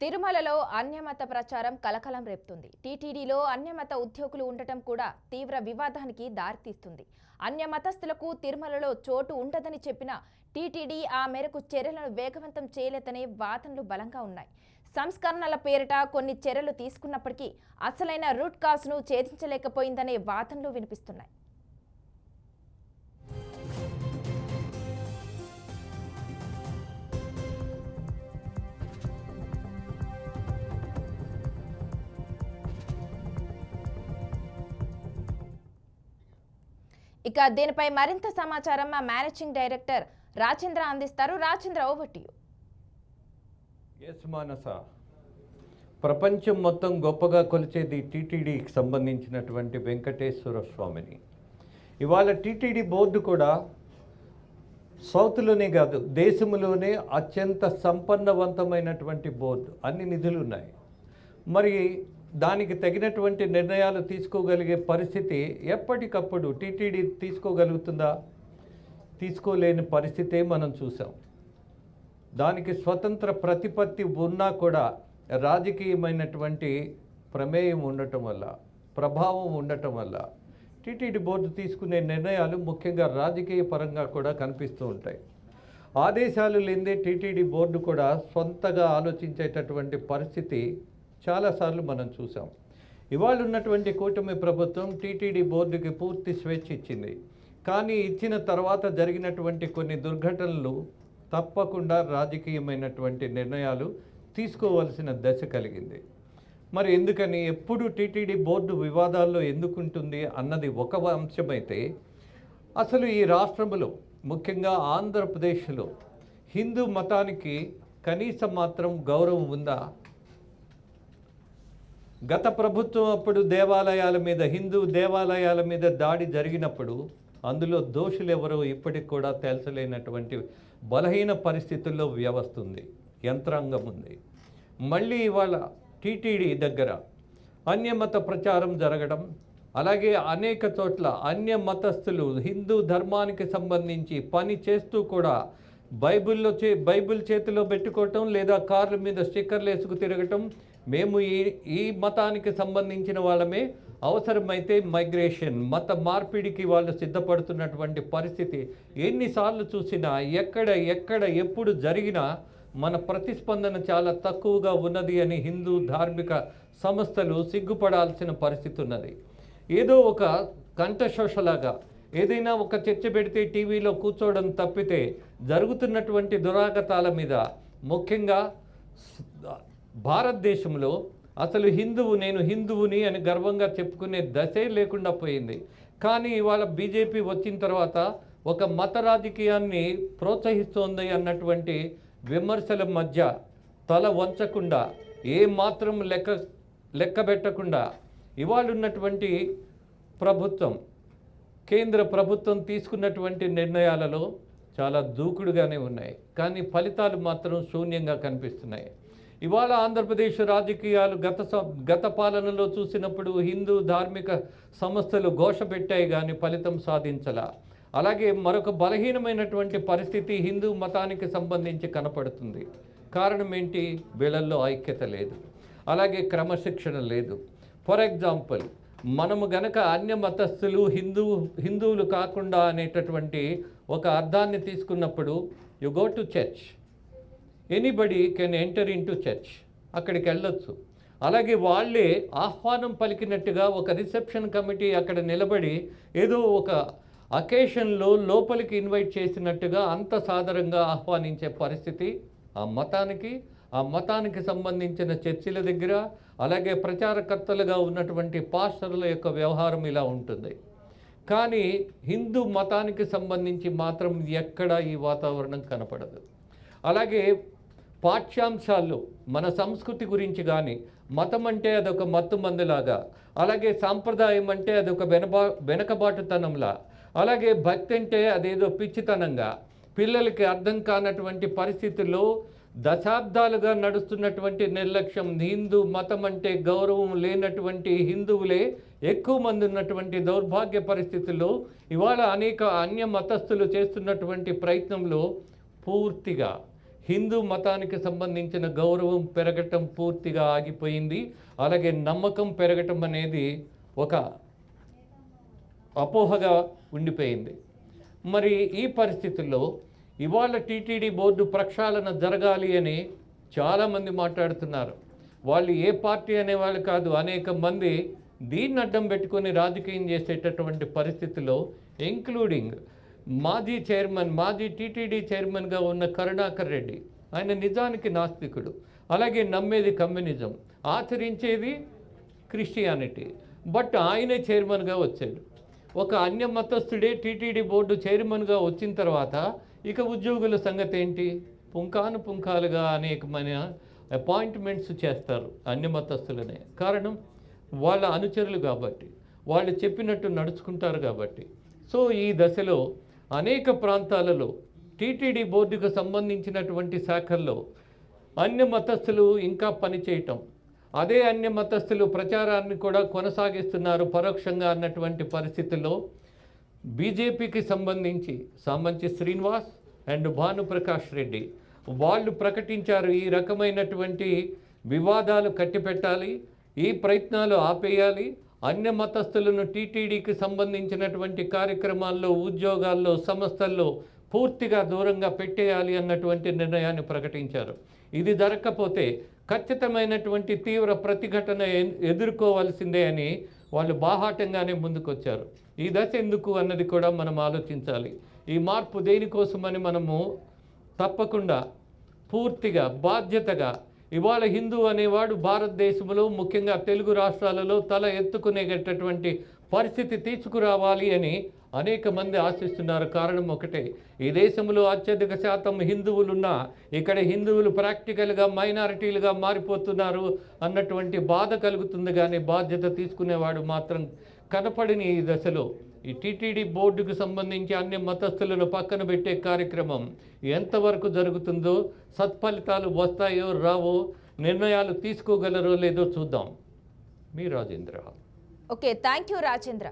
తిరుమలలో అన్యమత ప్రచారం కలకలం రేపుతుంది. టీటీడీలో అన్యమత ఉద్యోగులు ఉండటం కూడా తీవ్ర వివాదానికి దారితీస్తుంది. అన్యమతస్థులకు తిరుమలలో చోటు ఉండదని చెప్పిన టీటీడీ ఆ మేరకు చర్యలను వేగవంతం చేయలేదనే వాదనలు బలంగా ఉన్నాయి. సంస్కరణల పేరిట కొన్ని చర్యలు తీసుకున్నప్పటికీ అసలైన రూట్ కాజ్ను ఛేదించలేకపోయిందనే వాదనలు వినిపిస్తున్నాయి. ఇక దీనిపై మరింత సమాచారం మా మేనేజింగ్ డైరెక్టర్ రాజేంద్ర అందిస్తారు. Rajendra, over to you. Manasa, ప్రపంచం మొత్తం గొప్పగా కొలిచేది టీటీడీకి సంబంధించినటువంటి వెంకటేశ్వర స్వామిని. ఇవాళ టీటీడీ బోర్డు కూడా సౌత్లోనే కాదు, దేశంలోనే అత్యంత సంపన్నవంతమైనటువంటి బోర్డు. అన్ని నిధులు ఉన్నాయి. మరి దానికి తగినటువంటి నిర్ణయాలు తీసుకోగలిగే పరిస్థితి ఎప్పటికప్పుడు టీటీడీ తీసుకోగలుగుతుందా? తీసుకోలేని పరిస్థితే మనం చూసాం. దానికి స్వతంత్ర ప్రతిపత్తి ఉన్నా కూడా రాజకీయమైనటువంటి ప్రమేయం ఉండటం వల్ల, ప్రభావం ఉండటం వల్ల టీటీడీ బోర్డు తీసుకునే నిర్ణయాలు ముఖ్యంగా రాజకీయ పరంగా కూడా కనిపిస్తూ ఉంటాయి. ఆదేశాలు లేనిదే టీటీడీ బోర్డు కూడా సొంతగా ఆలోచించేటటువంటి పరిస్థితి చాలాసార్లు మనం చూసాం. ఇవాళ ఉన్నటువంటి కూటమి ప్రభుత్వం టీటీడీ బోర్డుకి పూర్తి స్వేచ్ఛ ఇచ్చింది. కానీ ఇచ్చిన తర్వాత జరిగినటువంటి కొన్ని దుర్ఘటనలు తప్పకుండా రాజకీయమైనటువంటి నిర్ణయాలు తీసుకోవాల్సిన దశ కలిగింది. మరి ఎందుకని ఎప్పుడు టీటీడీ బోర్డు వివాదాల్లో ఎందుకుంటుంది అన్నది ఒక అంశమైతే, అసలు ఈ రాష్ట్రంలో ముఖ్యంగా ఆంధ్రప్రదేశ్లో హిందూ మతానికి కనీసం మాత్రం గౌరవం ఉందా? గత ప్రభుత్వం అప్పుడు దేవాలయాల మీద, హిందూ దేవాలయాల మీద దాడి జరిగినప్పుడు అందులో దోషులు ఎవరో ఇప్పటికి కూడా తేల్చలేనటువంటి బలహీన పరిస్థితుల్లో వ్యవస్థ ఉంది, యంత్రాంగం ఉంది. మళ్ళీ ఇవాళ టీటీడీ దగ్గర అన్యమత ప్రచారం జరగడం, అలాగే అనేక చోట్ల అన్య మతస్థులు హిందూ ధర్మానికి సంబంధించి పని చేస్తూ కూడా బైబిల్ చేతిలో పెట్టుకోవటం, లేదా కార్ల మీద స్టిక్కర్లు వేసుకు తిరగటం, మేము ఈ మతానికి సంబంధించిన వాళ్ళమే, అవసరమైతే మైగ్రేషన్ మత మార్పిడికి వాళ్ళు సిద్ధపడుతున్నటువంటి పరిస్థితి ఎన్నిసార్లు చూసినా, ఎక్కడ ఎప్పుడు జరిగినా మన ప్రతిస్పందన చాలా తక్కువగా ఉన్నది అని హిందూ ధార్మిక సంస్థలు సిగ్గుపడాల్సిన పరిస్థితి ఉన్నది. ఏదో ఒక కంఠశోషలాగా ఏదైనా ఒక చర్చ పెడితే టీవీలో కూర్చోవడం తప్పితే జరుగుతున్నటువంటి దురాగతాల మీద, ముఖ్యంగా భారతదేశంలో అసలు నేను హిందువుని అని గర్వంగా చెప్పుకునే దశే లేకుండా పోయింది. కానీ ఇవాళ బీజేపీ వచ్చిన తర్వాత ఒక మత రాజకీయాన్ని ప్రోత్సహిస్తోంది అన్నటువంటి విమర్శల మధ్య తల వంచకుండా, ఏ మాత్రం లెక్క పెట్టకుండా ఇవాళ ఉన్నటువంటి ప్రభుత్వం, కేంద్ర ప్రభుత్వం తీసుకున్నటువంటి నిర్ణయాలలో చాలా దూకుడుగానే ఉన్నాయి. కానీ ఫలితాలు మాత్రం శూన్యంగా కనిపిస్తున్నాయి. ఇవాళ ఆంధ్రప్రదేశ్ రాజకీయాలు గత పాలనలో చూసినప్పుడు హిందూ ధార్మిక సంస్థలు ఘోష పెట్టాయి కానీ ఫలితం సాధించలా. అలాగే మరొక బలహీనమైనటువంటి పరిస్థితి హిందూ మతానికి సంబంధించి కనపడుతుంది. కారణం ఏంటి? వీళ్ళల్లో ఐక్యత లేదు, అలాగే క్రమశిక్షణ లేదు. ఫర్ ఎగ్జాంపుల్, మనము గనక అన్య మతస్థులు హిందువులు కాకుండా అనేటటువంటి ఒక అర్థాన్ని తీసుకున్నప్పుడు, you go to church, anybody can enter in to church, అక్కడికి వెళ్ళొచ్చు. అలాగే వాళ్ళే ఆహ్వానం పలికినట్టుగా ఒక రిసెప్షన్ కమిటీ అక్కడ నిలబడి ఏదో ఒక అకేషన్లో లోపలికి ఇన్వైట్ చేసినట్టుగా అంత సాదరంగా ఆహ్వానించే పరిస్థితి ఆ మతానికి సంబంధించిన చర్చిల దగ్గర, అలాగే ప్రచారకర్తలుగా ఉన్నటువంటి పాస్టర్ల యొక్క వ్యవహారం ఇలా ఉంటుంది. కానీ హిందూ మతానికి సంబంధించి మాత్రం ఎక్కడా ఈ వాతావరణం కనపడదు. అలాగే పాఠ్యాంశాల్లో మన సంస్కృతి గురించి కానీ, మతం అంటే అదొక మత్తు మందులాగా, అలాగే సాంప్రదాయం అంటే అదొక వెనకబాటుతనంలా, అలాగే భక్తి అంటే అదేదో పిచ్చితనంగా పిల్లలకి అర్థం కానటువంటి పరిస్థితుల్లో దశాబ్దాలుగా నడుస్తున్నటువంటి నిర్లక్ష్యం, హిందూ మతం అంటే గౌరవం లేనటువంటి హిందువులే ఎక్కువ మంది ఉన్నటువంటి దౌర్భాగ్య పరిస్థితుల్లో ఇవాళ అనేక అన్య మతస్థులు చేస్తున్నటువంటి ప్రయత్నంలో పూర్తిగా హిందూ మతానికి సంబంధించిన గౌరవం పెరగటం పూర్తిగా ఆగిపోయింది. అలాగే నమ్మకం పెరగటం అనేది ఒక అపోహగా ఉండిపోయింది. మరి ఈ పరిస్థితుల్లో ఇవాళ టీటీడీ బోర్డు ప్రక్షాళన జరగాలి అని చాలామంది మాట్లాడుతున్నారు. వాళ్ళు ఏ పార్టీ అనేవాళ్ళు కాదు, అనేక మంది దీన్ని అడ్డం పెట్టుకొని రాజకీయం చేసేటటువంటి పరిస్థితిలో ఇంక్లూడింగ్ మాజీ టీటీడీ చైర్మన్గా ఉన్న కరుణాకర్ రెడ్డి, ఆయన నిజానికి నాస్తికుడు, అలాగే నమ్మేది కమ్యూనిజం, ఆచరించేది క్రిస్టియానిటీ, బట్ ఆయనే చైర్మన్గా వచ్చాడు. ఒక అన్య మతస్థుడే టీటీడీ బోర్డు చైర్మన్గా వచ్చిన తర్వాత ఇక ఉద్యోగుల సంగతి ఏంటి? పుంకాలుగా అనేకమైన అపాయింట్మెంట్స్ చేస్తారు అన్య మతస్థులనే. కారణం వాళ్ళ అనుచరులు కాబట్టి, వాళ్ళు చెప్పినట్టు నడుచుకుంటారు కాబట్టి. సో ఈ దశలో అనేక ప్రాంతాలలో టీటీడీ బోర్డుకు సంబంధించినటువంటి శాఖల్లో అన్య మతస్థులు ఇంకా పనిచేయటం, అదే అన్య మతస్థులు ప్రచారాన్ని కూడా కొనసాగిస్తున్నారు పరోక్షంగా అన్నటువంటి పరిస్థితుల్లో బీజేపీకి సంబంధించి సామంచి శ్రీనివాస్ అండ్ భానుప్రకాష్ రెడ్డి వాళ్ళు ప్రకటించారు, ఈ రకమైనటువంటి వివాదాలు కట్టిపెట్టాలి, ఈ ప్రయత్నాలు ఆపేయాలి, అన్య మతస్థులను టీటీడీకి సంబంధించినటువంటి కార్యక్రమాల్లో, ఉద్యోగాల్లో, సంస్థల్లో పూర్తిగా దూరంగా పెట్టేయాలి అన్నటువంటి నిర్ణయాన్ని ప్రకటించారు. ఇది జరగకపోతే ఖచ్చితమైనటువంటి తీవ్ర ప్రతిఘటన ఎదుర్కోవాల్సిందే అని వాళ్ళు బాహాటంగానే ముందుకొచ్చారు. ఈ దశ ఎందుకు అన్నది కూడా మనం ఆలోచించాలి. ఈ మార్పు దేనికోసమని మనము తప్పకుండా పూర్తిగా బాధ్యతగా ఇవాళ హిందూ అనేవాడు భారతదేశంలో ముఖ్యంగా తెలుగు రాష్ట్రాలలో తల ఎత్తుకునేటటువంటి పరిస్థితి తీసుకురావాలి అని అనేక మంది ఆశిస్తున్నారు. కారణం ఒకటే, ఈ దేశంలో అత్యధిక శాతం హిందువులున్నా ఇక్కడ హిందువులు ప్రాక్టికల్గా మైనారిటీలుగా మారిపోతున్నారు అన్నటువంటి బాధ కలుగుతుంది. కానీ బాధ్యత తీసుకునేవాడు మాత్రం కనపడిని ఈ దశలో. ఈ టీటీడీ బోర్డుకు సంబంధించి అన్ని మతస్థులను పక్కన పెట్టే కార్యక్రమం ఎంతవరకు జరుగుతుందో, సత్ఫలితాలు వస్తాయో రావో, నిర్ణయాలు తీసుకోగలరో లేదో చూద్దాం. మీ Rajendra. Okay, thank you Rajendra.